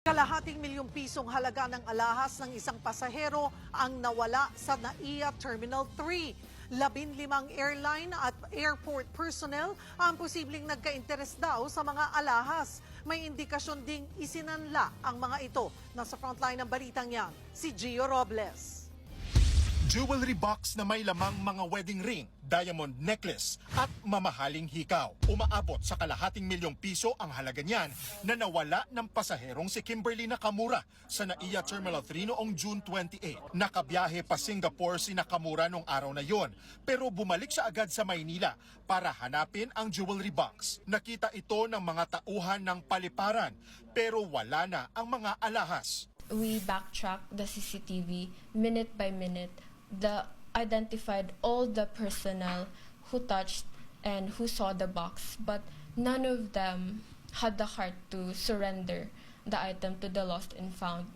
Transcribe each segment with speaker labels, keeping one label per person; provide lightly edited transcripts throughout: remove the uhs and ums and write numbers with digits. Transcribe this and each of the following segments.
Speaker 1: Kalahating milyong pisong halaga ng alahas ng isang pasahero ang nawala sa NAIA Terminal 3. 15 airline at airport personnel ang posibleng nagka-interes daw sa mga alahas. May indikasyon ding isinanla ang mga ito. Nasa frontline ng balitang yan, si Gio Robles.
Speaker 2: Jewelry box na may lamang mga wedding ring, diamond necklace at mamahaling hikaw. Umaabot sa kalahating milyong piso ang halaga niyan na nawala ng pasaherong si Kimberly Nakamura sa NAIA Terminal 3 noong June 28. Nakabiyahe pa Singapore si Nakamura noong araw na yon, pero bumalik siya agad sa Maynila para hanapin ang jewelry box. Nakita ito ng mga tauhan ng paliparan pero wala na ang mga alahas.
Speaker 3: We backtracked the CCTV minute by minute. Identified all the personnel who touched and who saw the box, but none of them had the heart to surrender the item to the lost and found.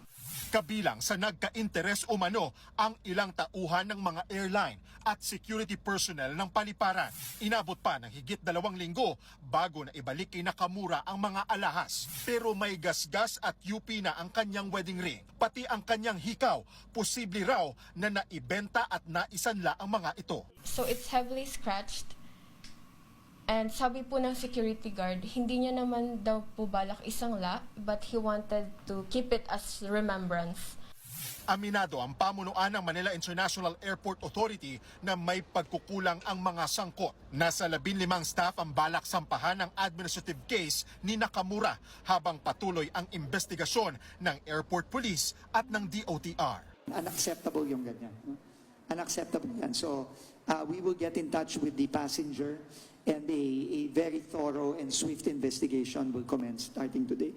Speaker 2: Kabilang sa nagka-interes umano ang ilang tauhan ng mga airline at security personnel ng paliparan. Inabot pa ng higit 2 linggo bago na ibalik kay Nakamura ang mga alahas. Pero may gasgas at UP na ang kanyang wedding ring. Pati ang kanyang hikaw, posible raw na naibenta at naisanla ang mga ito.
Speaker 3: So it's heavily scratched. And sabi po ng security guard, hindi niya naman daw po balak isanla, but he wanted to keep it as remembrance.
Speaker 2: Aminado ang pamunuan ng Manila International Airport Authority na may pagkukulang ang mga sangkot. Nasa 15 staff ang balak sampahan ng administrative case ni Nakamura habang patuloy ang investigasyon ng Airport Police at ng DOTR.
Speaker 4: Unacceptable yung ganyan. No? Unacceptable yan. So we will get in touch with the passenger and a very thorough and swift investigation will commence starting today.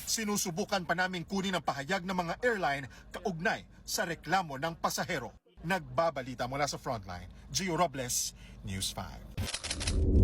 Speaker 2: Sinusubukan pa naming kunin ang pahayag ng mga airline kaugnay sa reklamo ng pasahero. Nagbabalita mula sa frontline, Gio Robles, News 5.